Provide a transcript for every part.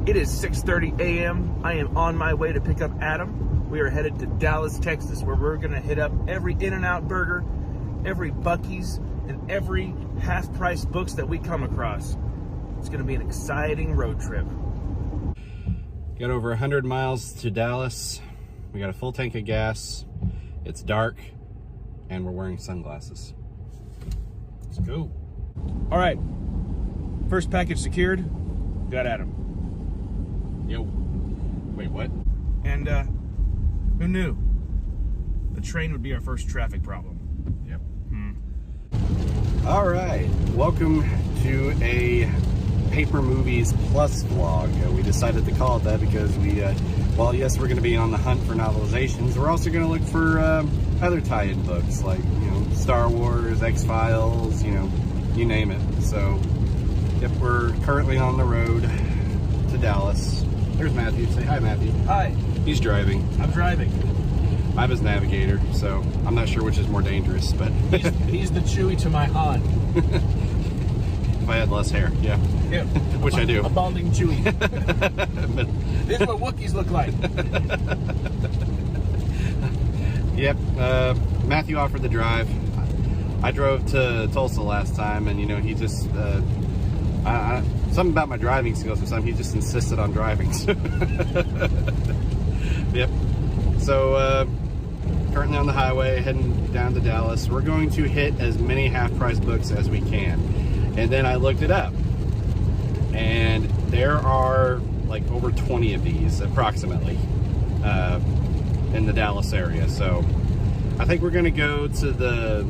It is 6:30 a.m. I am on my way to pick up Adam. We are headed to Dallas, Texas, where we're going to hit up every In-N-Out Burger, every Buc-ee's, and every half-price books that we come across. It's going to be an exciting road trip. Got over 100 miles to Dallas. We got a full tank of gas. It's dark, and we're wearing sunglasses. Let's go. All right. First package secured. Got Adam. Yo. Wait, what? And who knew? The train would be our first traffic problem. Yep. All right. Welcome to a Paper Movies Plus vlog. We decided to call it that because well, yes, we're going to be on the hunt for novelizations. We're also going to look for other tie-in books like, Star Wars, X-Files, you name it. So, yep, we're currently on the road to Dallas. There's Matthew. Say hi, Matthew. Hi. He's driving. I'm driving. I'm his navigator, so I'm not sure which is more dangerous, but he's the Chewie to my Han. If I had less hair, yeah. Yep. Which I do. A balding Chewie. This is what Wookiees look like. Yep. Matthew offered the drive. I drove to Tulsa last time, and he just something about my driving skills or something. He just insisted on driving. Yep. So currently on the highway, heading down to Dallas. We're going to hit as many half-price books as we can. And then I looked it up, and there are like over 20 of these approximately in the Dallas area. So I think we're going to go to the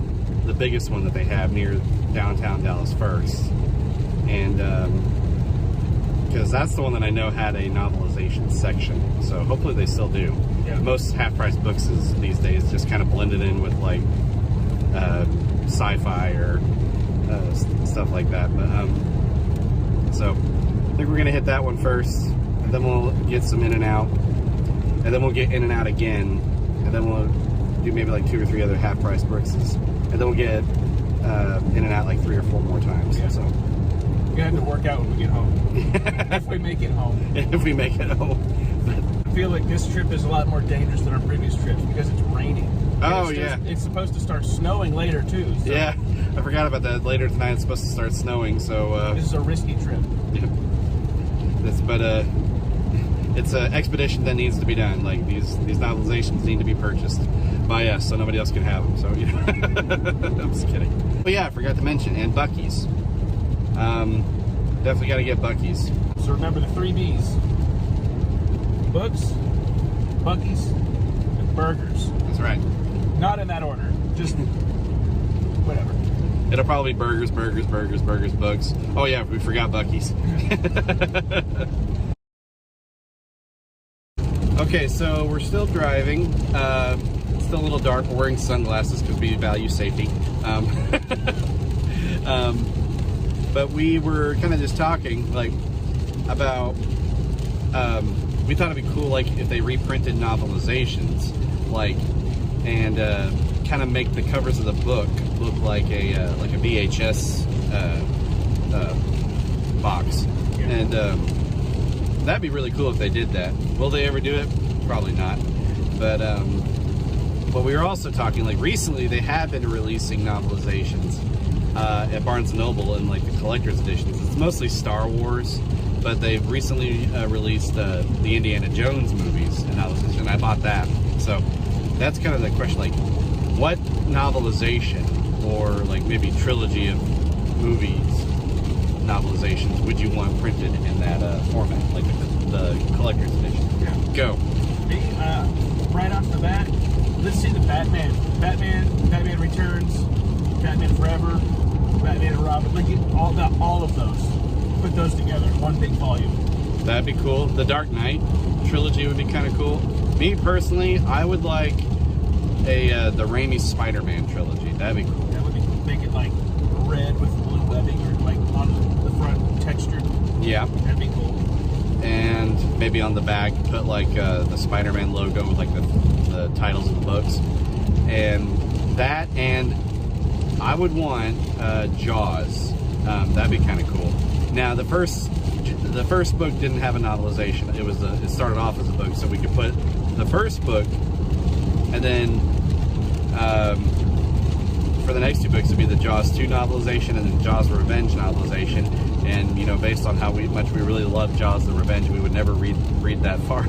biggest one that they have near downtown Dallas first, and because that's the one that I know had a novelization section. So hopefully they still do. Yeah. Most half-price books these days just kind of blended in with like sci-fi or stuff like that. But so I think we're gonna hit that one first, and then we'll get some In-N-Out, and then we'll get In-N-Out again, and then we'll do maybe like 2 or 3 other half-price books, and then we'll get In-N-Out like 3 or 4 more times. Yeah. So we're gonna have to work out when we get home. If we make it home. If we make it home. I feel like this trip is a lot more dangerous than our previous trips because it's raining. It's supposed to start snowing later too. So. Yeah, I forgot about that. Later tonight it's supposed to start snowing, so this is a risky trip. Yeah. It's an expedition that needs to be done. Like these novelizations need to be purchased by us, so nobody else can have them. So I'm just kidding. But yeah, I forgot to mention, and Buc-ee's. Definitely got to get Buc-ee's. So remember the 3 B's: books, Buc-ee's, and burgers. That's right. Not in that order. Just whatever. It'll probably be burgers, books. Oh yeah, we forgot Buc-ee's. Okay, so we're still driving. It's still a little dark. We're wearing sunglasses because we value safety. But we were kind of just talking like about. We thought it'd be cool, like if they reprinted novelizations, like, and kind of make the covers of the book look like a VHS box, yeah. And that'd be really cool if they did that. Will they ever do it? Probably not. But we were also talking, like, recently they have been releasing novelizations at Barnes & Noble in like the collector's editions. It's mostly Star Wars, but they've recently released the Indiana Jones movies and novelization. I bought that. So that's kind of the question, like, what novelization or like maybe trilogy of movies novelizations would you want printed in that format, like the collector's edition? Yeah. Go. Right off the bat, let's see the Batman Returns, Batman Forever, Batman and Robin. Like all of those. Put those together in one big volume. That'd be cool. The Dark Knight trilogy would be kind of cool. Me personally, I would like the Raimi Spider-Man trilogy. That'd be cool. That would be cool. Make it like red with blue webbing, or like on the front textured. Yeah. That'd be cool. And maybe on the back put like the Spider-Man logo with like the titles of the books. And that, and I would want Jaws. That'd be kind of cool. Now the first the first book didn't have a novelization. It started off as a book, so we could put the first book, and then for the next two books it'd be the Jaws 2 novelization and then Jaws the Revenge novelization. And you know, based on how much we really love Jaws the Revenge, we would never read that far.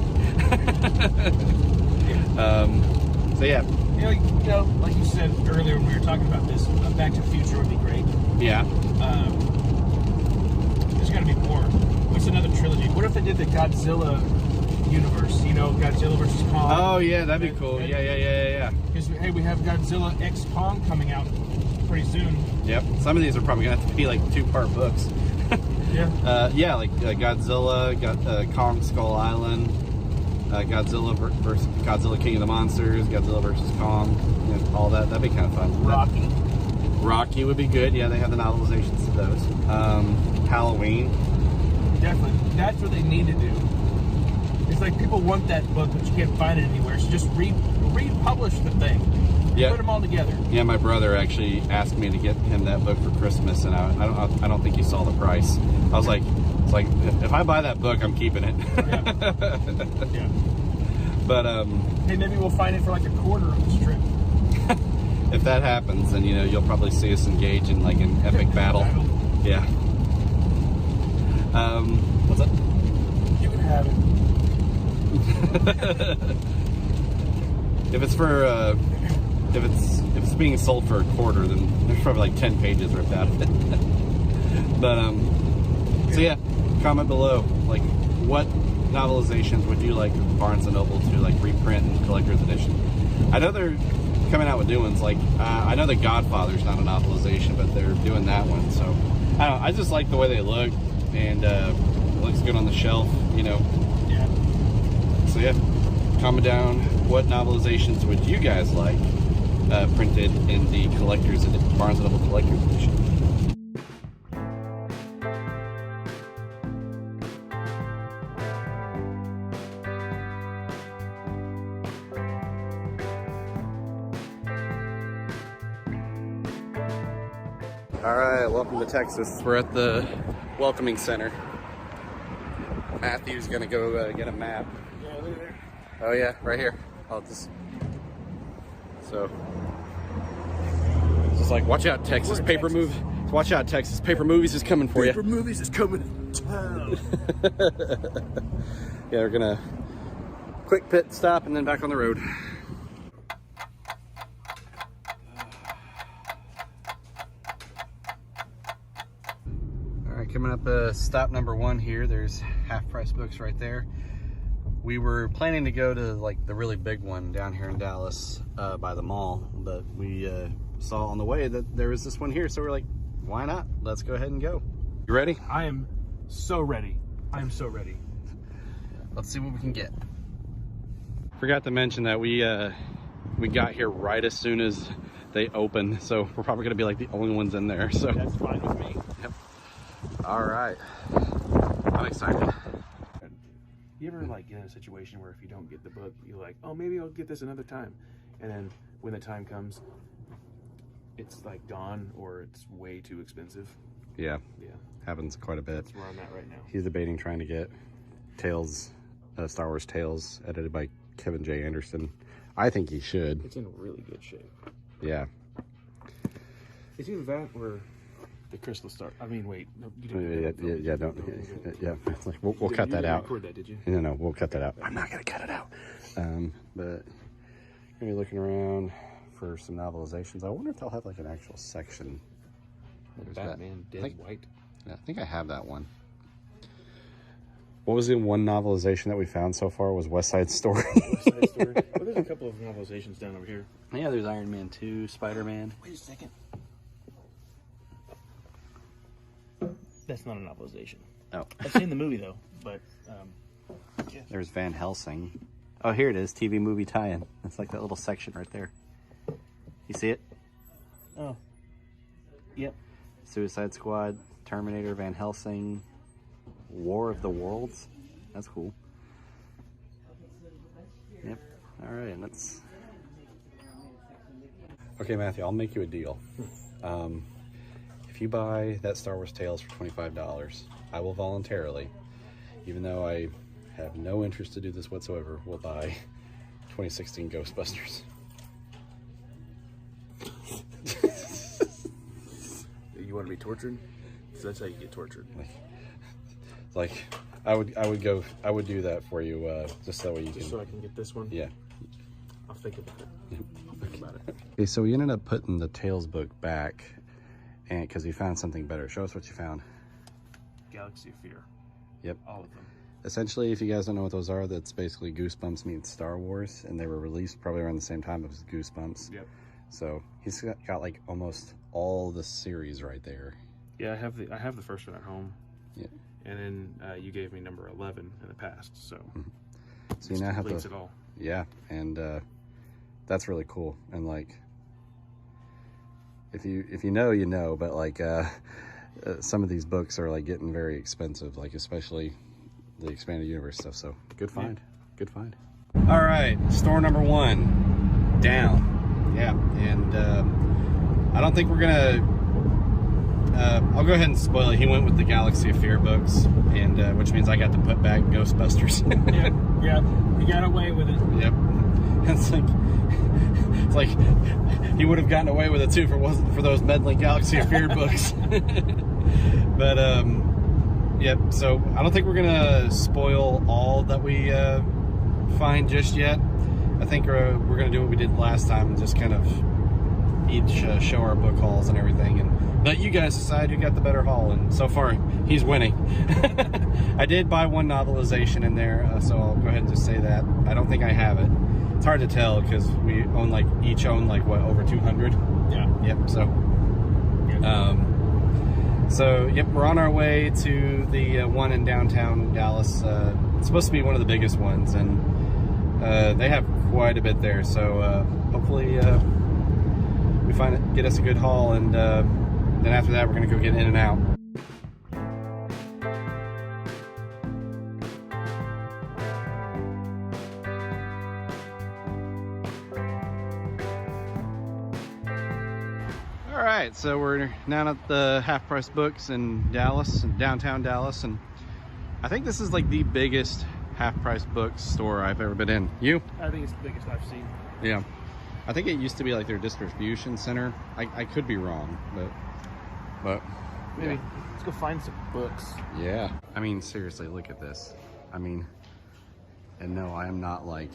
So yeah. You know, like you said earlier when we were talking about this, Back to the Future would be great. Yeah. There's got to be more. What's another trilogy? What if they did the Godzilla universe? You know, Godzilla versus Kong. Oh yeah, that'd be cool. Yeah. Because hey, we have Godzilla X Kong coming out pretty soon. Yep. Some of these are probably gonna have to be like 2-part books. Yeah. Like Godzilla, Kong Skull Island, Godzilla versus Godzilla King of the Monsters, Godzilla versus Kong, you know, all that. That'd be kind of fun. Rocky would be good. Yeah, they have the novelizations to those. Halloween. Definitely. That's what they need to do. It's like people want that book, but you can't find it anywhere. So just republish the thing. Yeah. Put them all together. Yeah, my brother actually asked me to get him that book for Christmas, and I don't think he saw the price. I was like, it's like if I buy that book, I'm keeping it. Yeah. But hey, maybe we'll find it for like a quarter of this trip. If that happens, then you know you'll probably see us engage in like an epic battle. Yeah. What's up? You can have it. If it's being sold for a quarter, then there's probably like 10 pages ripped out of it. But so yeah, comment below like what novelizations would you like Barnes and Noble to like reprint in collector's edition. I know they're coming out with new ones. Like I know The Godfather's not a novelization, but they're doing that one. So I don't know, I just like the way they look, and it looks good on the shelf, you know. Yeah. So yeah, comment down what novelizations would you guys like printed in the Barnes & Noble Collector's Edition. All right, welcome to Texas. We're at the Welcoming Center. Matthew's gonna go get a map. Yeah, look there. Oh yeah, right here. So, it's just like, watch out, Texas. Paper movie. Watch out, Texas. Paper Movies is coming for you. Paper Movies is coming to town. Yeah, we're gonna quick pit stop and then back on the road. All right, coming up stop number 1 here. There's Half Price Books right there. We were planning to go to like the really big one down here in Dallas by the mall, but we saw on the way that there was this one here, so we're like, why not? Let's go ahead and go. You ready? I am so ready. I am so ready. Let's see what we can get. Forgot to mention that we got here right as soon as they opened, so we're probably gonna be like the only ones in there. So that's fine with me. Yep. All right, I'm excited. You ever like get in a situation where if you don't get the book, you're like, oh, maybe I'll get this another time, and then when the time comes, it's like gone or it's way too expensive? Yeah. Yeah. Happens quite a bit. That's where I'm at right now. He's debating trying to get Tales, Star Wars Tales, edited by Kevin J. Anderson. I think he should. It's in really good shape. Yeah. It's either that or the Crystal Star. I mean, wait. No, you didn't. Yeah. It's like, we'll cut that out. Record that, did you? No, we'll cut that out. I'm not gonna cut it out. But gonna be looking around for some novelizations. I wonder if they'll have like an actual section. Batman, Dead White. Yeah, I think I have that one. What was the one novelization that we found so far? Was West Side Story. West Side Story. Well, there's a couple of novelizations down over here. Yeah, there's Iron Man 2, Spider-Man. Wait a second. That's not a novelization. Oh. I've seen the movie though, but yeah. There's Van Helsing. Oh, here it is, TV movie tie-in. It's like that little section right there. You see it? Oh. Yep. Suicide Squad, Terminator, Van Helsing, War of the Worlds. That's cool. Yep. All right, let's. Okay, Matthew, I'll make you a deal. If if you buy that Star Wars Tales for $25, I will voluntarily, even though I have no interest to do this whatsoever, will buy 2016 Ghostbusters. You want to be tortured? So that's how you get tortured. Like I would do that for you, just that way you can. So I can get this one. Yeah. I'll think about it. I'll think about it. Okay, so we ended up putting the Tales book back, and because we found something better. Show us what you found. Galaxy of Fear. Yep. All of them. Essentially, if you guys don't know what those are, that's basically Goosebumps meets Star Wars, and they were released probably around the same time as Goosebumps. Yep. So he's got like almost all the series right there. Yeah, I have the first one at home. Yeah. And then you gave me number 11 in the past, so. So you now have it all. Yeah, and that's really cool. And like, if you know, you know. But like, some of these books are like getting very expensive, like especially the expanded universe stuff. So good find, good find. All right, store number 1 down. Yeah, and I don't think we're gonna. I'll go ahead and spoil it. He went with the Galaxy of Fear books, and which means I got to put back Ghostbusters. Yeah, he got away with it. Yep. It's like he would have gotten away with it too if it wasn't for those meddling Galaxy of Fear books. But yep. So I don't think we're gonna spoil all that we find just yet. I think we're gonna do what we did last time and just kind of each show our book hauls and everything, and let you guys decide who got the better haul. And so far, he's winning. I did buy one novelization in there, so I'll go ahead and just say that. I don't think I have it. It's hard to tell because we own each own what, over 200. Yeah. Yep. So. So yep, we're on our way to the one in downtown Dallas. It's supposed to be one of the biggest ones, and they have quite a bit there. So hopefully we get us a good haul, and then after that we're gonna go get in and out. All right, so we're now at the Half Price Books in Dallas, in downtown Dallas, and I think this is like the biggest Half Price Books store I've ever been in. You? I think it's the biggest I've seen. Yeah. I think it used to be like their distribution center. I could be wrong, but maybe. Yeah. Let's go find some books. Yeah. I mean, seriously, look at this. I mean, and no, I am not like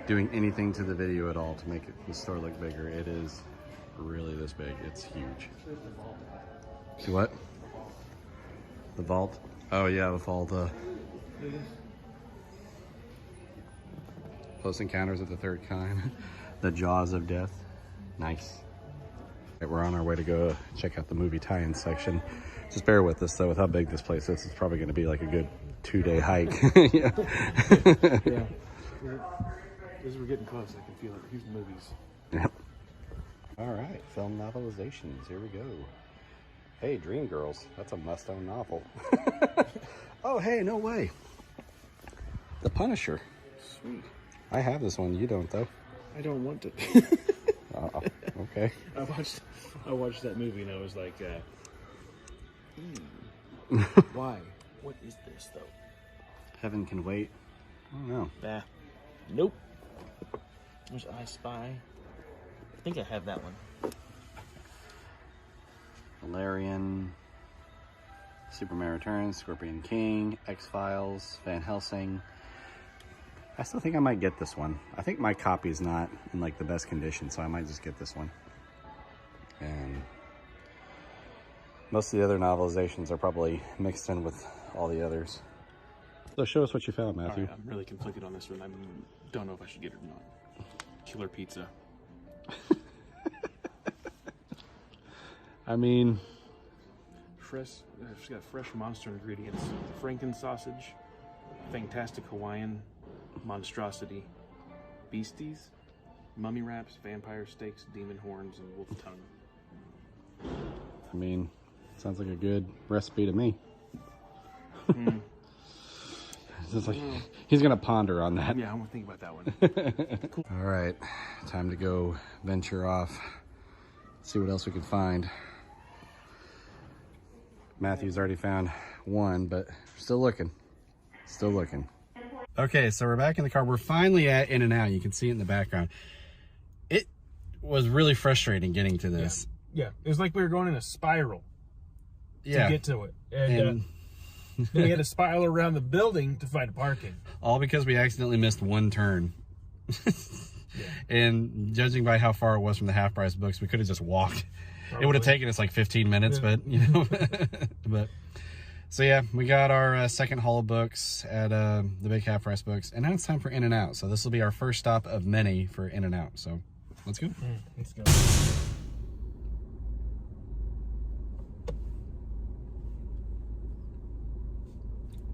doing anything to the video at all to make the store look bigger. It is really this big. It's huge. See what? The vault? Oh yeah, the vault. Close Encounters of the Third Kind. The Jaws of Death. Nice. Okay, we're on our way to go check out the movie tie-in section. Just bear with us though, with how big this place is. It's probably going to be like a good 2-day hike. Yeah. Yeah. As we're getting close, I can feel it. Here's the movies. Yep. All right, film novelizations. Here we go. Hey, Dreamgirls. That's a must-own novel. Oh, hey, no way. The Punisher. Sweet. I have this one. You don't, though. I don't want to. Okay. I watched that movie and I was like, why? What is this though? Heaven Can Wait. I don't know. Nah. Nope. There's I Spy. I think I have that one. Valerian. Superman Returns. Scorpion King. X-Files. Van Helsing. I still think I might get this one. I think my copy is not in like the best condition, so I might just get this one. And most of the other novelizations are probably mixed in with all the others. So show us what you found, Matthew. Right, I'm really conflicted on this one. I don't know if I should get it or not. Killer Pizza. I mean, It's got fresh monster ingredients. Franken sausage, fantastic Hawaiian, monstrosity, beasties, mummy wraps, vampire steaks, demon horns, and wolf tongue. I mean, sounds like a good recipe to me. It's like, he's gonna ponder on that. Yeah, I'm gonna think about that one. Cool. All right, time to go venture off see what else we can find. Matthew's already found one, but still looking. Still looking. Okay, so we're back in the car. We're finally at In-N-Out. You can see it in the background. It was really frustrating getting to this. Yeah, it was like we were going in a spiral to get to it. And then we had to spiral around the building to find parking. All because we accidentally missed one turn. And judging by how far it was from the half price books, we could have just walked. Probably. It would have taken us like 15 minutes, but you know. But so yeah, we got our second haul of books at the big half price books, and now it's time for In-N-Out. So this will be our first stop of many for In-N-Out. So let's go. Let's go.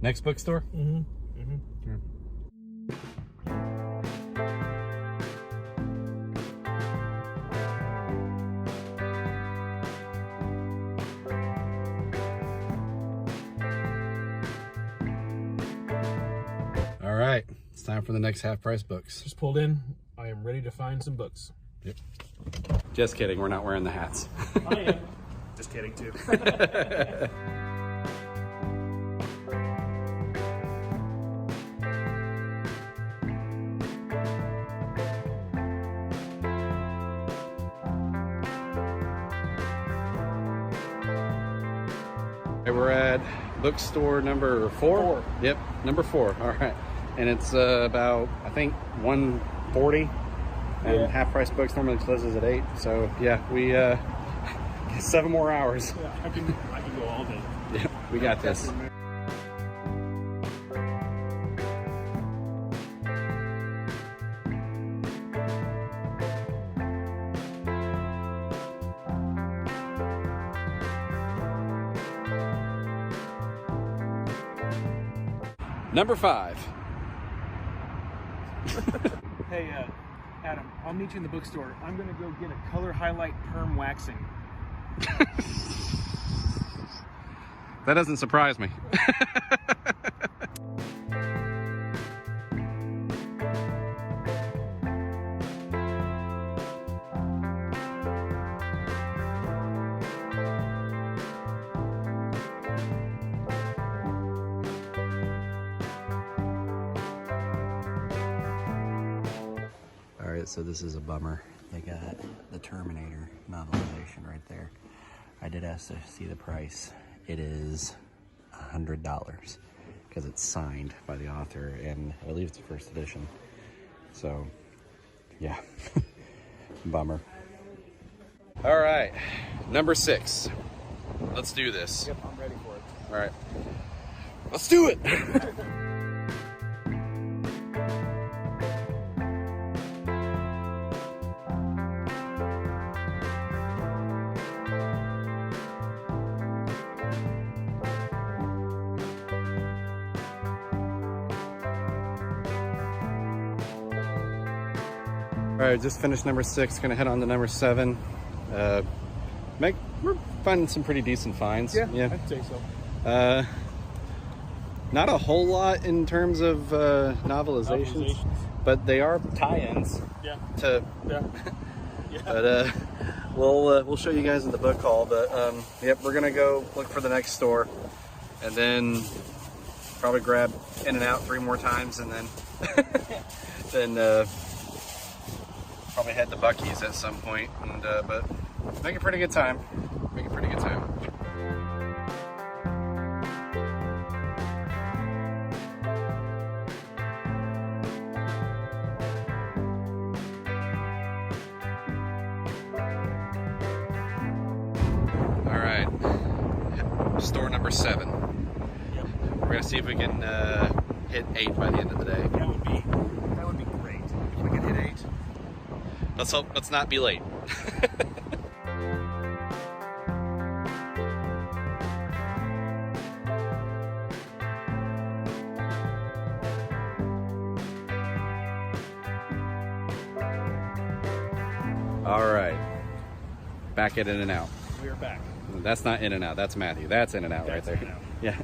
Next bookstore? Yeah. All right, it's time for the next half price books. Just pulled in. I am ready to find some books. Yep. Just kidding, we're not wearing the hats. I am. Just kidding too. We're at bookstore number 4? Yep, number 4. All right. And it's about, I think, 140. And half price books normally closes at 8. So yeah, we 7 more hours. Yeah, I can go all day. Yeah, we got this. Number 5. Hey, Adam, I'll meet you in the bookstore. I'm gonna go get a color highlight perm waxing. That doesn't surprise me. So this is a bummer. They got the Terminator novelization right there. I did ask to see the price. It is $100 because it's signed by the author, and I believe it's the first edition. So yeah, bummer. All right, number 6. Let's do this. Yep, I'm ready for it. All right, let's do it. All right, just finished number 6. Gonna head on to number 7. We're finding some pretty decent finds. Yeah, I'd say so. Not a whole lot in terms of novelizations, but they are tie-ins. Yeah. Yeah. But we'll show you guys in the book haul. But yep, we're gonna go look for the next store, and then probably grab In-N-Out 3 more times, and then probably head to Buc-ee's at some point, and but make a pretty good time. Make a pretty good time. All right, store number 7. Yep. We're gonna see if we can hit 8 by the end of the day. That would be great if we could hit 8. Let's hope. Let's not be late. All right, back at In-N-Out. We are back. That's not In-N-Out. That's Matthew. That's In-N-Out right there. In-N-Out. Yeah.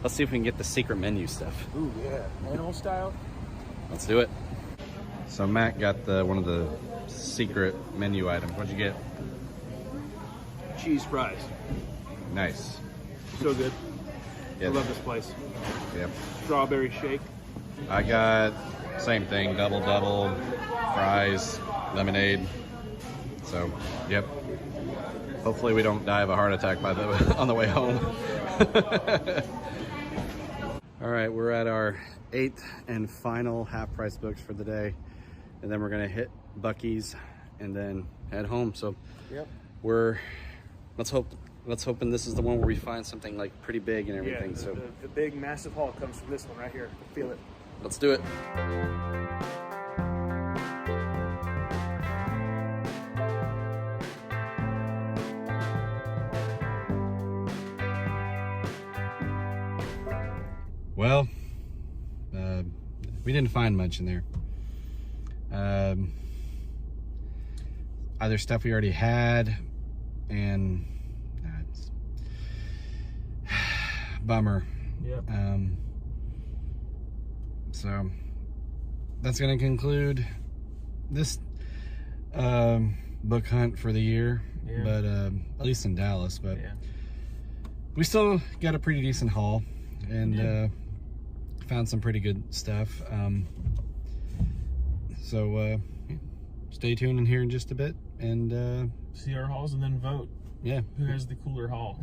Let's see if we can get the secret menu stuff. Ooh, yeah. Animal style. Let's do it. So Matt got one of the secret menu items. What'd you get? Cheese fries. Nice. So good. Yep. I love this place. Yep. Strawberry shake. I got same thing, double, fries, lemonade. So, yep. Hopefully we don't die of a heart attack on the way home. All right, we're at our 8th and final half-price books for the day, and then we're gonna hit Buc-ee's and then head home. So, yep. Let's hoping this is the one where we find something like pretty big and everything. Yeah, the big massive haul comes from this one right here. Feel it. Let's do it. Well, we didn't find much in there. Either stuff we already had, and it's bummer. Yep. So that's going to conclude this book hunt for the year. Yeah. But at least in Dallas. But yeah, we still got a pretty decent haul, and found some pretty good stuff. So stay tuned in here in just a bit, and see our hauls and then vote. Yeah, who has the cooler haul?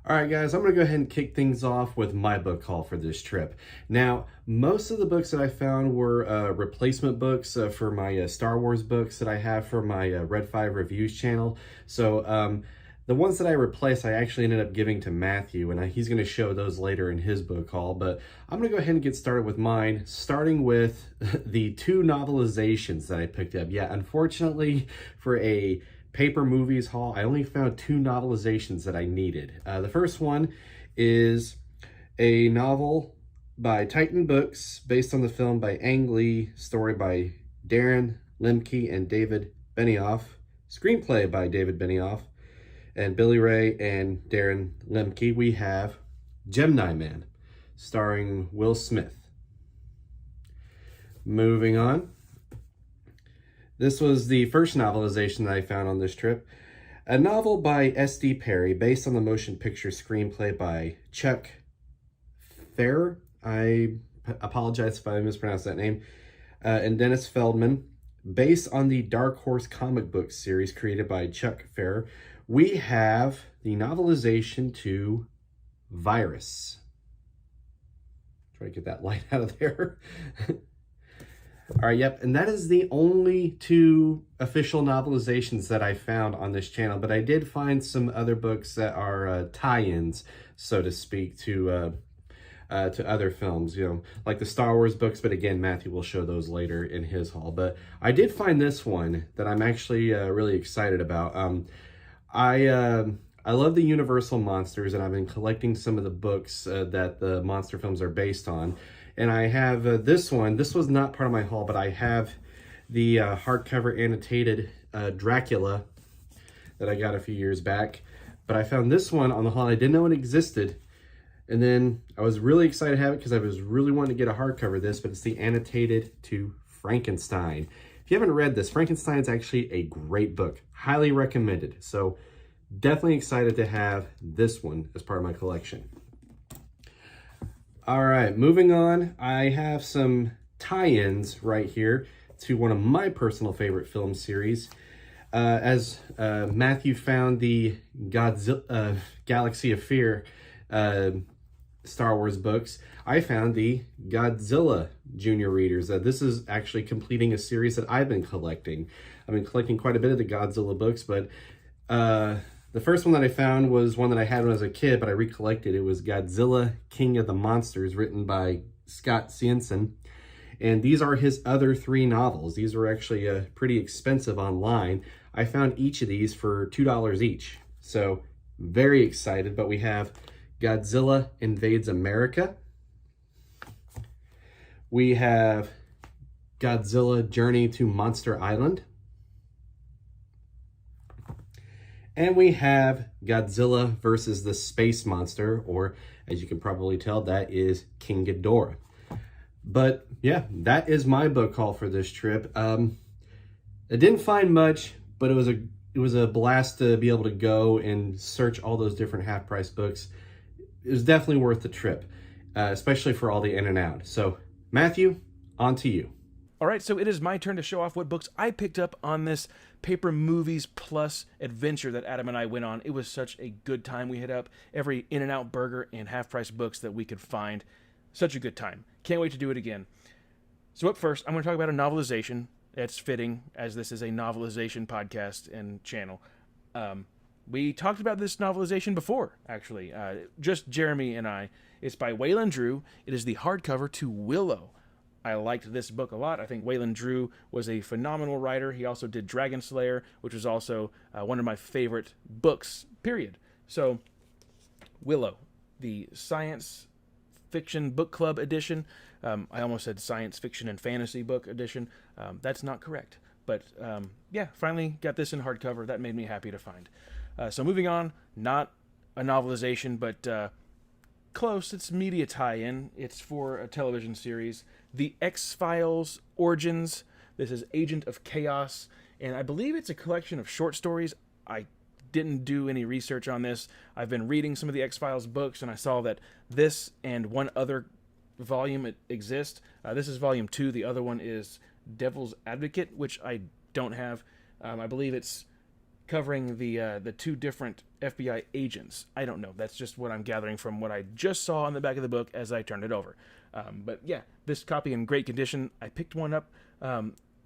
All right, guys, I'm going to go ahead and kick things off with my book haul for this trip. Now, most of the books that I found were replacement books for my Star Wars books that I have for my Red 5 Reviews channel. So the ones that I replaced, I actually ended up giving to Matthew, and he's going to show those later in his book haul. But I'm going to go ahead and get started with mine, starting with the 2 novelizations that I picked up. Yeah, unfortunately, for a paper movies haul, I only found 2 novelizations that I needed. The first one is a novel by Titan Books based on the film by Ang Lee, story by Darren Lemke and David Benioff, screenplay by David Benioff and Billy Ray and Darren Lemke. We have Gemini Man, starring Will Smith. Moving on. This was the first novelization that I found on this trip. A novel by S.D. Perry based on the motion picture screenplay by Chuck Farrer. I apologize if I mispronounced that name. And Dennis Feldman. Based on the Dark Horse comic book series created by Chuck Farrer. We have the novelization to Virus. Try to get that light out of there. All right, yep, and that is the only 2 official novelizations that I found on this channel, but I did find some other books that are tie-ins, so to speak, to other films, you know, like the Star Wars books, but again, Matthew will show those later in his haul. But I did find this one that I'm actually really excited about. I love the Universal monsters, and I've been collecting some of the books that the monster films are based on. And I have this one. This was not part of my haul, but I have the hardcover annotated Dracula that I got a few years back. But I found this one on the haul. I didn't know it existed. And then I was really excited to have it because I was really wanting to get a hardcover of this, but it's the annotated to Frankenstein. If you haven't read this, Frankenstein's actually a great book. Highly recommended. So definitely excited to have this one as part of my collection. All right, moving on. I have some tie-ins right here to one of my personal favorite film series. As Matthew found the Godzilla, Galaxy of Fear Star Wars books, I found the Godzilla Junior Readers. This is actually completing a series that I've been collecting. I've been collecting quite a bit of the Godzilla books, but the first one that I found was one that I had when I was a kid, but I recollected. It was Godzilla, King of the Monsters, written by Scott Siensen. And these are his other 3 novels. These were actually pretty expensive online. I found each of these for $2 each. So very excited, but we have Godzilla Invades America. We have Godzilla Journey to Monster Island. And we have Godzilla versus the Space Monster, or as you can probably tell, that is King Ghidorah. But yeah, that is my book haul for this trip. I didn't find much, but it was a blast to be able to go and search all those different half-price books. It was definitely worth the trip, especially for all the in and out. So Matthew, on to you. All right, so it is my turn to show off what books I picked up on this Paper Movies Plus adventure that Adam and I went on. It was such a good time. We hit up every In-N-Out Burger and half-price books that we could find. Such a good time. Can't wait to do it again. So up first, I'm going to talk about a novelization. It's fitting, as this is a novelization podcast and channel. We talked about this novelization before, actually. Just Jeremy and I. It's by Waylon Drew. It is the hardcover to Willow. I liked this book a lot. I think Waylon Drew was a phenomenal writer. He also did Dragon Slayer, which was also one of my favorite books, period. So, Willow, the science fiction book club edition. I almost said science fiction and fantasy book edition. That's not correct. But yeah, finally got this in hardcover. That made me happy to find. So moving on, not a novelization, but close. It's media tie-in. It's for a television series. The X-Files Origins. This is Agent of Chaos. And I believe it's a collection of short stories. I didn't do any research on this. I've been reading some of the X-Files books, and I saw that this and one other volume exist. This is volume 2. The other one is Devil's Advocate, which I don't have. I believe it's covering the two different FBI agents. I don't know. That's just what I'm gathering from what I just saw on the back of the book as I turned it over. But yeah, this copy in great condition. I picked one up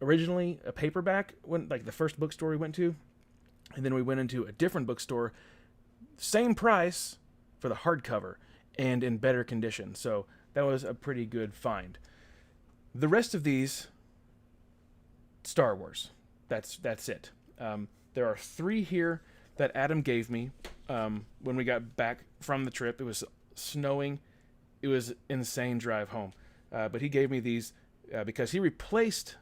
originally, a paperback, when like the first bookstore we went to, and then we went into a different bookstore, same price for the hardcover and in better condition. So that was a pretty good find. The rest of these, Star Wars. That's it. There are 3 here that Adam gave me when we got back from the trip. It was snowing. It was insane drive home. But he gave me these because he replaced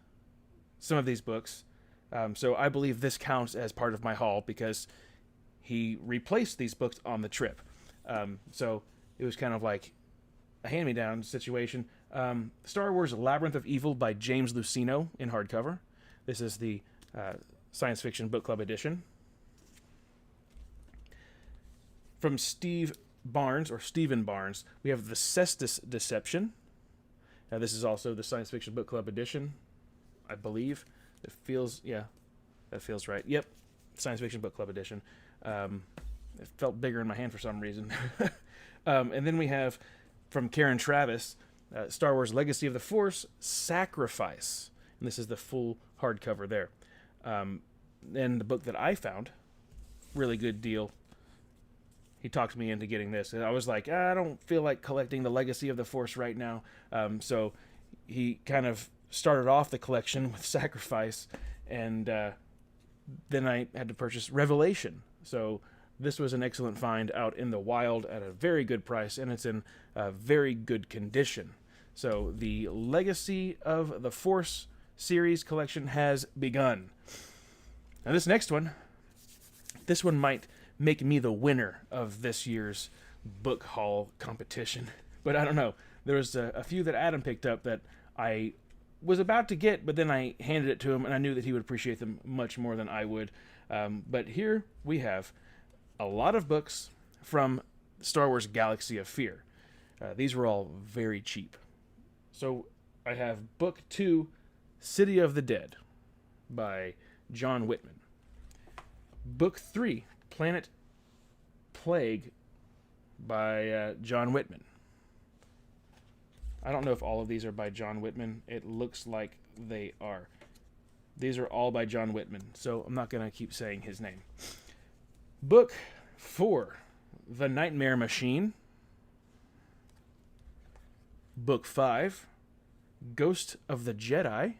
some of these books. So I believe this counts as part of my haul because he replaced these books on the trip. So it was kind of like a hand-me-down situation. Star Wars Labyrinth of Evil by James Luceno in hardcover. This is the Science Fiction Book Club edition. From Stephen Barnes, we have The Cestus Deception. Now this is also the Science Fiction Book Club edition, I believe. It feels, yeah, that feels right. Yep, Science Fiction Book Club edition. It felt bigger in my hand for some reason. And then we have, from Karen Travis, Star Wars Legacy of the Force, Sacrifice. And this is the full hardcover there. And the book that I found, really good deal. He talked me into getting this. And I was like, I don't feel like collecting the Legacy of the Force right now. So he kind of started off the collection with Sacrifice. And then I had to purchase Revelation. So this was an excellent find out in the wild at a very good price. And it's in very good condition. So the Legacy of the Force series collection has begun. Now this next one, this one might make me the winner of this year's book haul competition, but I don't know. There was a few that Adam picked up that I was about to get, but then I handed it to him, and I knew that he would appreciate them much more than I would. But here we have a lot of books from Star Wars Galaxy of Fear. These were all very cheap. So I have Book 2, City of the Dead by John Whitman. Book 3, Planet Plague by John Whitman. I don't know if all of these are by John Whitman. It looks like they are. These are all by John Whitman, so I'm not going to keep saying his name. Book 4, The Nightmare Machine. Book 5, Ghost of the Jedi.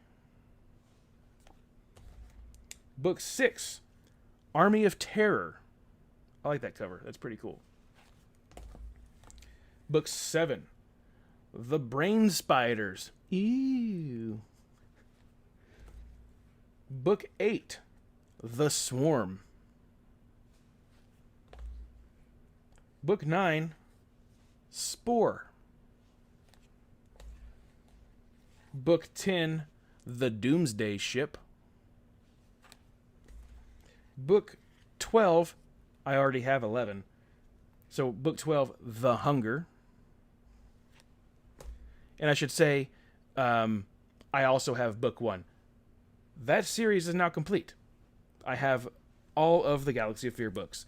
Book 6, Army of Terror. I like that cover. That's pretty cool. Book 7, The Brain Spiders. Ew. Book 8, The Swarm. Book 9, Spore. Book 10, The Doomsday Ship. Book 12, I already have 11. So book 12, The Hunger. And I should say, I also have book 1. That series is now complete. I have all of the Galaxy of Fear books.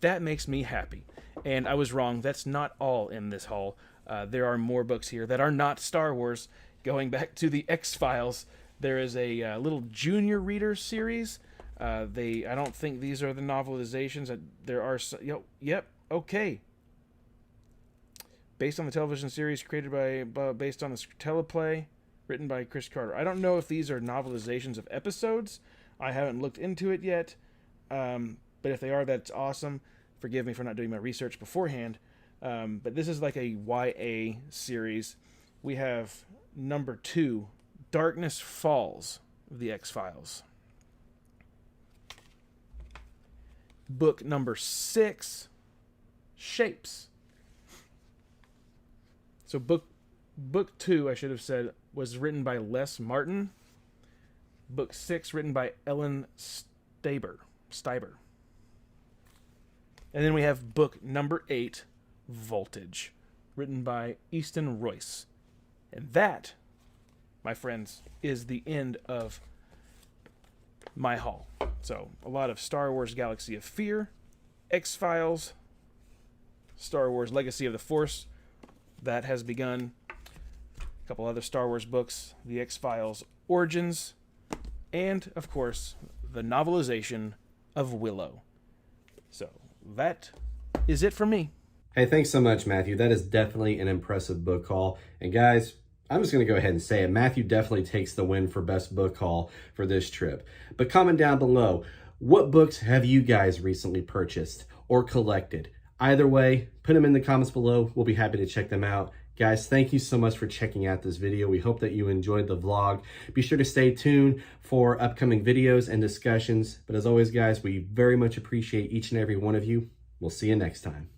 That makes me happy. And I was wrong. That's not all in this haul. There are more books here that are not Star Wars. Going back to the X-Files, there is a little junior reader series. I don't think these are the novelizations. There are... Yep, okay. Based on the television series created based on the teleplay written by Chris Carter. I don't know if these are novelizations of episodes. I haven't looked into it yet. But if they are, that's awesome. Forgive me for not doing my research beforehand. But this is like a YA series. We have number 2, Darkness Falls of the X-Files. Book number 6, Shapes. So book 2, I should have said, was written by Les Martin. Book 6, written by Ellen Steiber. And then we have book number 8, Voltage, written by Easton Royce. And that, my friends, is the end of my haul. So, a lot of Star Wars Galaxy of Fear, X-Files, Star Wars Legacy of the Force, that has begun. A couple other Star Wars books, the X-Files Origins, and, of course, the novelization of Willow. So, that is it for me. Hey, thanks so much, Matthew. That is definitely an impressive book haul. And guys, I'm just going to go ahead and say it. Matthew definitely takes the win for best book haul for this trip. But comment down below, what books have you guys recently purchased or collected? Either way, put them in the comments below. We'll be happy to check them out. Guys, thank you so much for checking out this video. We hope that you enjoyed the vlog. Be sure to stay tuned for upcoming videos and discussions. But as always, guys, we very much appreciate each and every one of you. We'll see you next time.